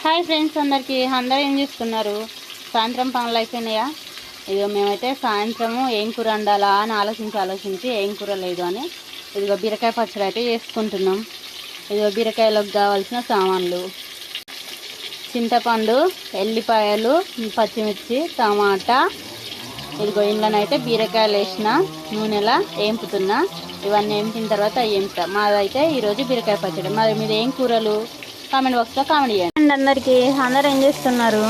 Hi friends, అందరూ ఏం చేస్తున్నారు? సాయంత్రం పనులు అయిపోయినాయా? ఇదిగో మేమైతే సాయంత్రము ఏం కూర వండాలా అని ఆలోచించి ఏం కూర లేదు అని ఇదిగో బీరకాయ పచ్చడి అయితే చేసుకుంటున్నాం. ఇదిగో బీరకాయలకు కావాల్సిన సామాన్లు: చింతపండు, ఎల్లిపాయలు, పచ్చిమిర్చి, టమాటా. ఇదిగో ఇంట్లోనైతే బీరకాయలు వేసిన నూనెలా వేంపుతున్నా. ఇవన్నీ వేంపిన తర్వాత వేంపుతా. మాదైతే ఈరోజు బీరకాయ పచ్చడి. మరి మీరు ఏం కూరలు కామెంట్ బాక్స్లో కామెంట్ చేయండి. అందరూ ఏం చేస్తున్నారు?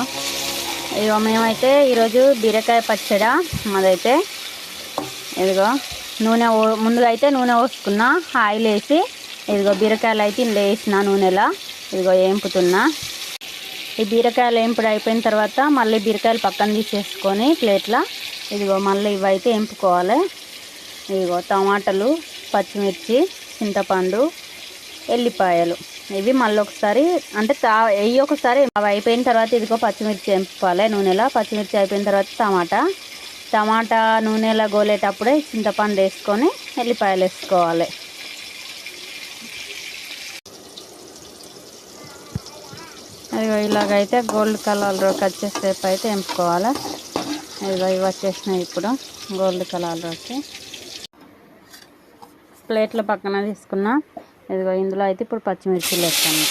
ఇదిగో మేమైతే ఈరోజు బీరకాయ పచ్చడి మాదైతే. ఇదిగో ముందుగా అయితే నూనె పోసుకున్నా, ఆయిల్ వేసి ఇదిగో బీరకాయలు అయితే ఇందులో వేసిన నూనెలా ఇదిగో వేంపుతున్నా. ఈ బీరకాయలు వేంపుడు అయిపోయిన తర్వాత మళ్ళీ బీరకాయలు పక్కన తీసేసుకొని ప్లేట్లో ఇదిగో మళ్ళీ ఇవైతే వేంపుకోవాలి. ఇదిగో టమాటాలు, పచ్చిమిర్చి, చింతపండు, ఎల్లిపాయలు ఇవి మళ్ళీ ఒకసారి అంటే ఒకసారి అవి అయిపోయిన తర్వాత ఇదిగో పచ్చిమిర్చి వేంపుకోవాలి నూనెలో. పచ్చిమిర్చి అయిపోయిన తర్వాత టమాటా నూనెలో గోలేటప్పుడే చింతపండు వేసుకొని ఎల్లిపాయలు వేసుకోవాలి. ఇదిగో ఇలాగైతే గోల్డ్ కలర్లోకి వచ్చేసేపు అయితే వేంపుకోవాలి. ఇదిగో ఇవి వచ్చేసినాయి ఇప్పుడు గోల్డ్ కలర్లోకి. ప్లేట్లో పక్కన తీసుకున్నా. ఇదిగో ఇందులో అయితే ఇప్పుడు పచ్చిమిర్చిలు వేస్తాను.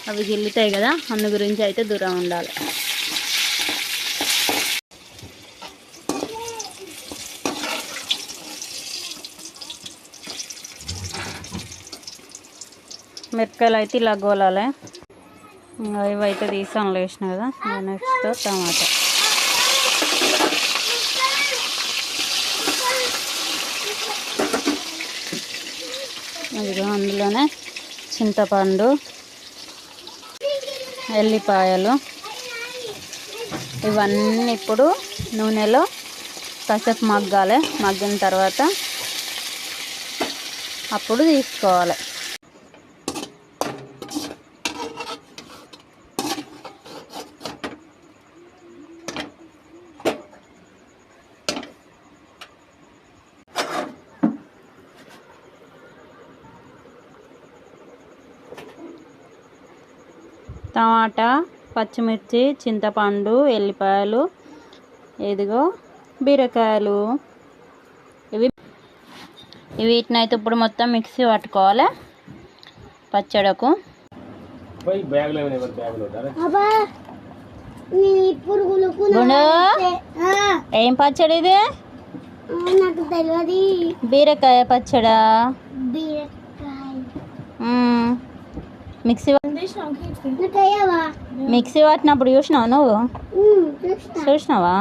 అవి గిల్లుతాయి కదా, అందు గురించి అయితే దూరం ఉండాలి. మిరపకాయలు అయితే ఇలా గోలాలి. ఇవైతే తీసాను వేసిన కదా. నెక్స్ట్ టమాటా. ఇదిగో అందులోనే చింతపండు, ఎల్లిపాయలు ఇవన్నీ ఇప్పుడు నూనెలో కాసేపు మగ్గాలి. మగ్గిన తర్వాత అప్పుడు తీసుకోవాలి. టమాటా, పచ్చిమిర్చి, చింతపండు, ఎల్లిపాయలు, ఇదిగో బీరకాయలు వీటినైతే ఇప్పుడు మొత్తం మిక్సీ పట్టుకోవాలి పచ్చడకు. ఏం పచ్చడి ఇది? బీరకాయ పచ్చడా? మిక్సీ పట్టినప్పుడు చూసినావా నువ్వు? చూసినావా?